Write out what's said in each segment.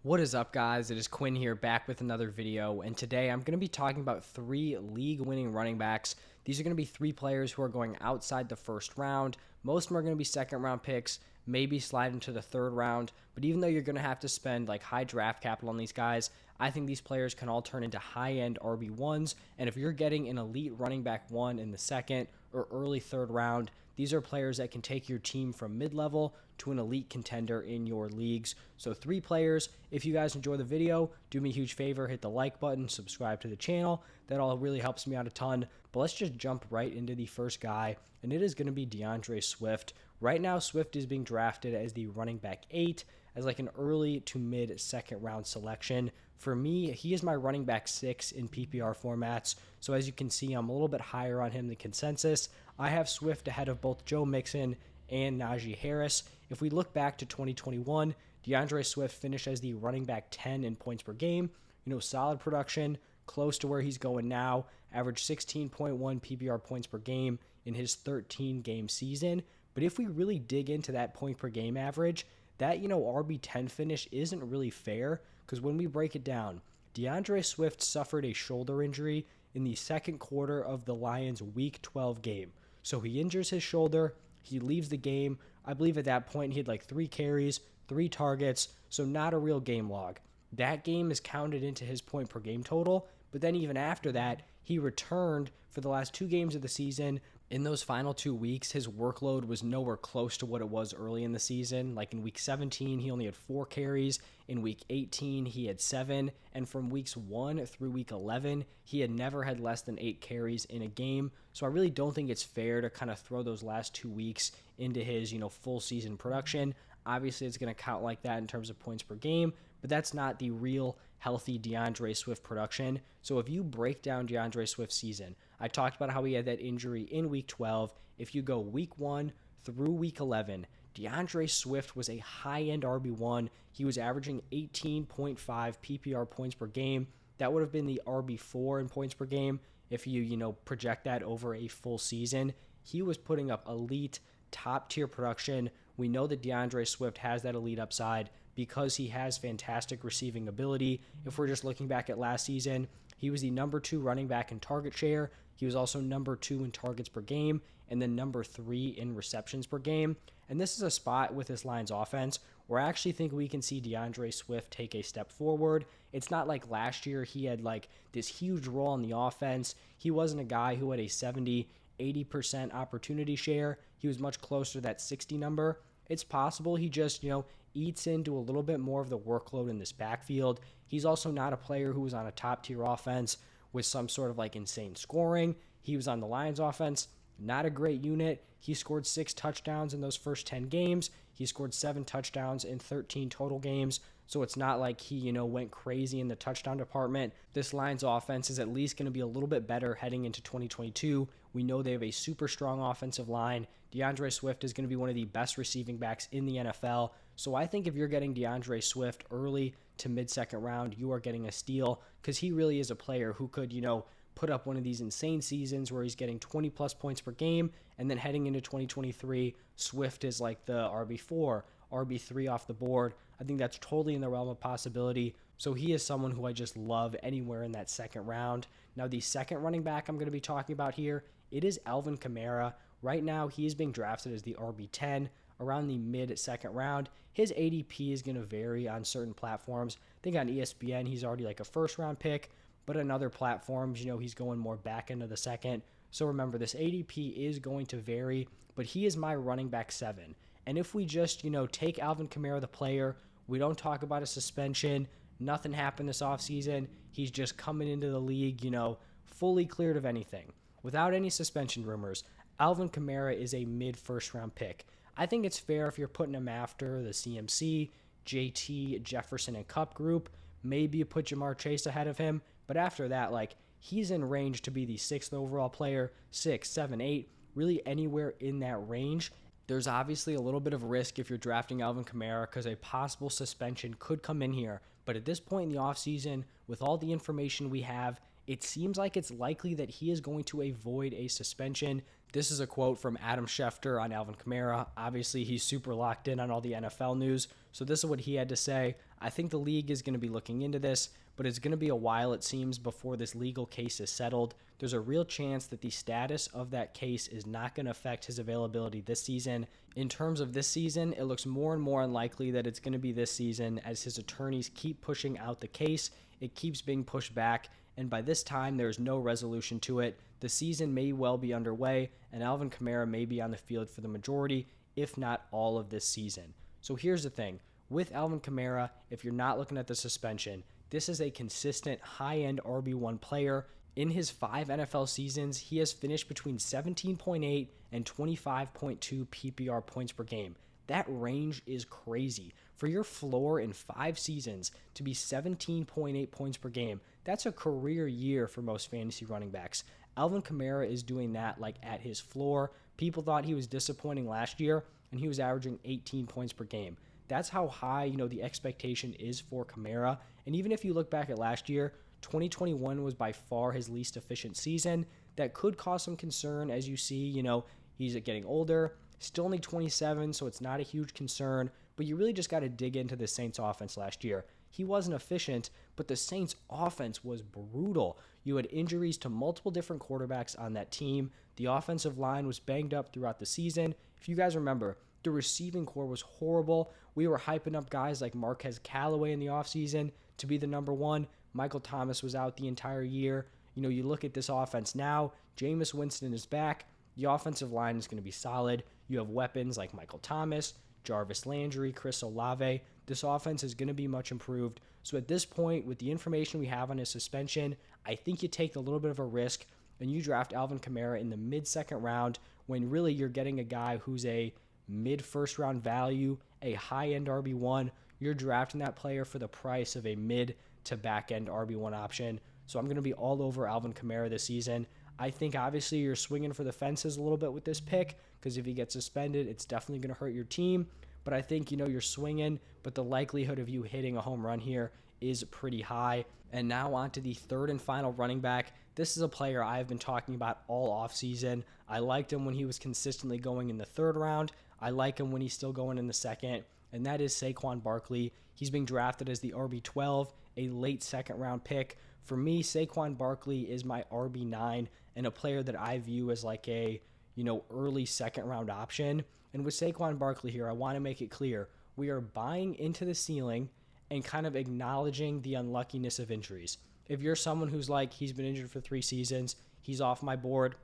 What is up, guys? It is Quinn here, back with another video, and today I'm going to be talking about 3 league-winning running backs. These are going to be 3 players who are going outside the first round. Most of them are going to be second-round picks, maybe slide into the third round, but even though you're going to have to spend like high draft capital on these guys, I think these players can all turn into high-end RB1s, and if you're getting an elite running back 1 in the second or early third round, these are players that can take your team from mid-level to an elite contender in your leagues. So 3 players. If you guys enjoy the video, do me a huge favor, hit the like button, subscribe to the channel. That all really helps me out a ton. But let's just jump right into the first guy, and it is going to be DeAndre Swift. Right now, Swift is being drafted as the running back 8, as like an early to mid second round selection. For me, he is my running back 6 in PPR formats. So as you can see, I'm a little bit higher on him than consensus. I have Swift ahead of both Joe Mixon and Najee Harris. If we look back to 2021, DeAndre Swift finished as the running back 10 in points per game. Solid production, close to where he's going now. Averaged 16.1 PPR points per game in his 13-game season. But if we really dig into that point per game average, that, RB10 finish isn't really fair, because when we break it down, DeAndre Swift suffered a shoulder injury in the second quarter of the Lions' Week 12 game. So he injures his shoulder, he leaves the game. I believe at that point he had like 3 carries, 3 targets, so not a real game log. That game is counted into his point per game total, but then even after that, he returned for the last 2 games of the season. In those final 2 weeks, his workload was nowhere close to what it was early in the season. Like in week 17, he only had 4 carries. In week 18, he had 7. And from weeks 1 through week 11, he had never had less than 8 carries in a game. So I really don't think it's fair to kind of throw those last 2 weeks into his, full season production. Obviously, it's going to count like that in terms of points per game, but that's not the real healthy DeAndre Swift production. So if you break down DeAndre Swift's season, I talked about how he had that injury in week 12. If you go week 1 through week 11, DeAndre Swift was a high-end RB1. He was averaging 18.5 PPR points per game. That would have been the RB4 in points per game if you, project that over a full season. He was putting up elite, top-tier production. We know that DeAndre Swift has that elite upside because he has fantastic receiving ability. If we're just looking back at last season, he was the number 2 running back in target share. He was also number 2 in targets per game and then number 3 in receptions per game. And this is a spot with this Lions offense where I actually think we can see DeAndre Swift take a step forward. It's not like last year he had like this huge role in the offense. He wasn't a guy who had a 70-80% opportunity share. He was much closer to that 60 number. It's possible he just, eats into a little bit more of the workload in this backfield. He's also not a player who was on a top-tier offense with some sort of like insane scoring. He was on the Lions offense, not a great unit. He scored 6 touchdowns in those first 10 games. He scored 7 touchdowns in 13 total games. So it's not like he, went crazy in the touchdown department. This Lions offense is at least going to be a little bit better heading into 2022. We know they have a super strong offensive line. DeAndre Swift is going to be one of the best receiving backs in the NFL. So I think if you're getting DeAndre Swift early to mid-second round, you are getting a steal, because he really is a player who could, put up one of these insane seasons where he's getting 20-plus points per game, and then heading into 2023, Swift is like the RB4, RB3 off the board. I think that's totally in the realm of possibility. So he is someone who I just love anywhere in that second round. Now, the second running back I'm going to be talking about here, it is Alvin Kamara. Right now, he is being drafted as the RB10 around the mid-second round. His ADP is going to vary on certain platforms. I think on ESPN, he's already like a first-round pick, but on other platforms, he's going more back into the second. So remember, this ADP is going to vary, but he is my running back 7. And if we just, take Alvin Kamara, the player, we don't talk about a suspension, nothing happened this offseason, he's just coming into the league, fully cleared of anything, without any suspension rumors, Alvin Kamara is a mid-first round pick. I think it's fair if you're putting him after the CMC, JT, Jefferson, and Kupp group. Maybe you put Jamar Chase ahead of him, but after that, he's in range to be the 6th overall player, 6, 7, 8, really anywhere in that range. There's obviously a little bit of risk if you're drafting Alvin Kamara because a possible suspension could come in here. But at this point in the offseason, with all the information we have, it seems like it's likely that he is going to avoid a suspension. This is a quote from Adam Schefter on Alvin Kamara. Obviously, he's super locked in on all the NFL news. So this is what he had to say. I think the league is going to be looking into this, but it's going to be a while, it seems, before this legal case is settled. There's a real chance that the status of that case is not going to affect his availability this season. In terms of this season, it looks more and more unlikely that it's going to be this season as his attorneys keep pushing out the case. It keeps being pushed back, and by this time, there's no resolution to it. The season may well be underway, and Alvin Kamara may be on the field for the majority, if not all of this season. So here's the thing. With Alvin Kamara, if you're not looking at the suspension, this is a consistent high-end RB1 player. In his 5 NFL seasons, he has finished between 17.8 and 25.2 PPR points per game. That range is crazy. For your floor in 5 seasons to be 17.8 points per game, that's a career year for most fantasy running backs. Alvin Kamara is doing that like at his floor. People thought he was disappointing last year, and he was averaging 18 points per game. That's how high, the expectation is for Kamara. And even if you look back at last year, 2021 was by far his least efficient season. That could cause some concern as you see, he's getting older, still only 27, so it's not a huge concern. But you really just got to dig into the Saints offense last year. He wasn't efficient, but the Saints offense was brutal. You had injuries to multiple different quarterbacks on that team. The offensive line was banged up throughout the season. If you guys remember, the receiving core was horrible. We were hyping up guys like Marquez Callaway in the offseason to be the number one. Michael Thomas was out the entire year. You look at this offense now, Jameis Winston is back. The offensive line is going to be solid. You have weapons like Michael Thomas, Jarvis Landry, Chris Olave. This offense is going to be much improved. So at this point, with the information we have on his suspension, I think you take a little bit of a risk and you draft Alvin Kamara in the mid-second round when really you're getting a guy who's a mid-first round value, a high-end RB1. You're drafting that player for the price of a mid to back-end RB1 option. So I'm going to be all over Alvin Kamara this season. I think obviously you're swinging for the fences a little bit with this pick because if he gets suspended, it's definitely going to hurt your team. But I think, you're swinging, but the likelihood of you hitting a home run here is pretty high. And now on to the third and final running back. This is a player I've been talking about all offseason. I liked him when he was consistently going in the third round. I like him when he's still going in the second, and that is Saquon Barkley. He's being drafted as the RB12, a late second round pick. For me, Saquon Barkley is my RB9 and a player that I view as like a, early second round option. And with Saquon Barkley here, I want to make it clear, we are buying into the ceiling and kind of acknowledging the unluckiness of injuries. If you're someone who's like, he's been injured for 3 seasons, he's off my board,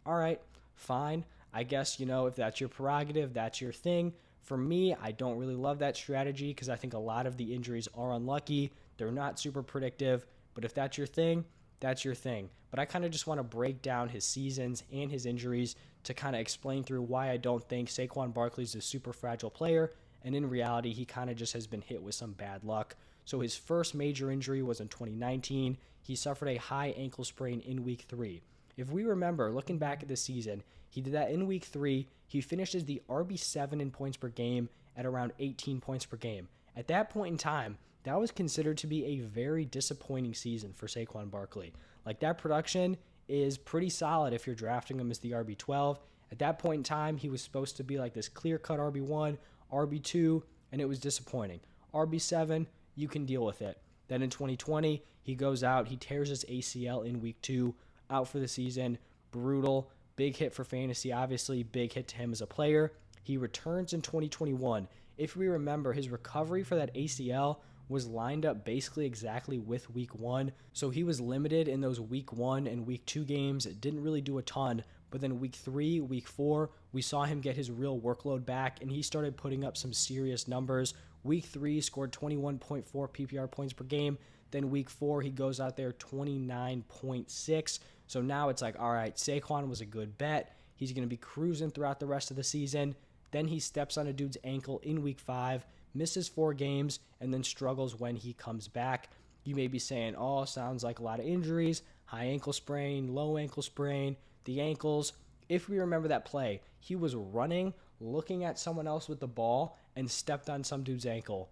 all right, fine. I guess, if that's your prerogative, that's your thing. For me, I don't really love that strategy because I think a lot of the injuries are unlucky. They're not super predictive. But if that's your thing, that's your thing. But I kind of just want to break down his seasons and his injuries to kind of explain through why I don't think Saquon Barkley is a super fragile player. And in reality, he kind of just has been hit with some bad luck. So his first major injury was in 2019. He suffered a high ankle sprain in week 3. If we remember, looking back at this season, he did that in week 3. He finished as the RB7 in points per game at around 18 points per game. At that point in time, that was considered to be a very disappointing season for Saquon Barkley. Like, that production is pretty solid if you're drafting him as the RB12. At that point in time, he was supposed to be like this clear-cut RB1, RB2, and it was disappointing. RB7, you can deal with it. Then in 2020, he goes out, he tears his ACL in week 2, out for the season. Brutal. Big hit for fantasy, obviously. Big hit to him as a player. He returns in 2021. If we remember, his recovery for that ACL was lined up basically exactly with week 1. So he was limited in those week 1 and week 2 games. It didn't really do a ton. But then week 3, week 4, we saw him get his real workload back, and he started putting up some serious numbers. Week 3 scored 21.4 PPR points per game. Then week 4, he goes out there 29.6. So now it's like, all right, Saquon was a good bet. He's going to be cruising throughout the rest of the season. Then he steps on a dude's ankle in week 5, misses 4 games, and then struggles when he comes back. You may be saying, oh, sounds like a lot of injuries, high ankle sprain, low ankle sprain, the ankles. If we remember that play, he was running, looking at someone else with the ball, and stepped on some dude's ankle.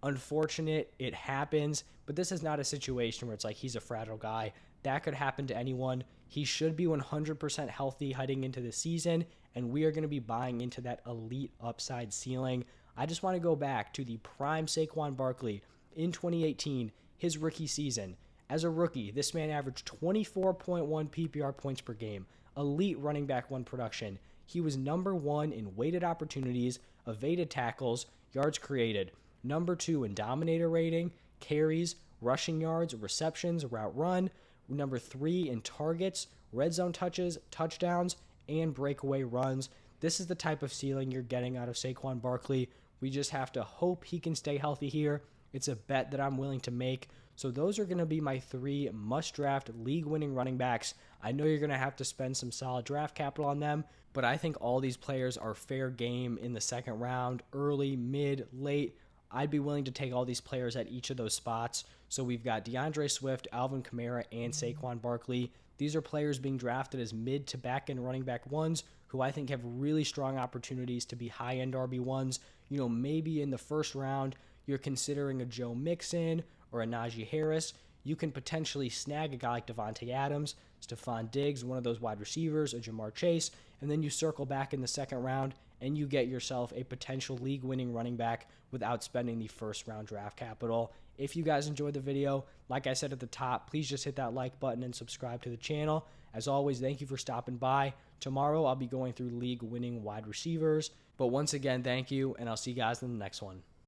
Unfortunate, it happens, but this is not a situation where it's like he's a fragile guy. That could happen to anyone. He should be 100% healthy heading into the season, and we are going to be buying into that elite upside ceiling. I just want to go back to the prime Saquon Barkley in 2018, his rookie season. As a rookie, this man averaged 24.1 PPR points per game, elite running back one production. He was number 1 in weighted opportunities, evaded tackles, yards created, number 2 in dominator rating, carries, rushing yards, receptions, route run, number 3 in targets, red zone touches, touchdowns, and breakaway runs. This is the type of ceiling you're getting out of Saquon Barkley. We just have to hope he can stay healthy here. It's a bet that I'm willing to make. So those are going to be my 3 must-draft league-winning running backs. I know you're going to have to spend some solid draft capital on them, but I think all these players are fair game in the second round, early, mid, late. I'd be willing to take all these players at each of those spots. So we've got DeAndre Swift, Alvin Kamara, and Saquon Barkley. These are players being drafted as mid to back-end running back ones who I think have really strong opportunities to be high-end RB1s. Maybe in the first round, you're considering a Joe Mixon or a Najee Harris. You can potentially snag a guy like Devontae Adams, Stephon Diggs, one of those wide receivers, a Jamar Chase, and then you circle back in the second round and you get yourself a potential league-winning running back without spending the first-round draft capital. If you guys enjoyed the video, like I said at the top, please just hit that like button and subscribe to the channel. As always, thank you for stopping by. Tomorrow, I'll be going through league-winning wide receivers. But once again, thank you, and I'll see you guys in the next one.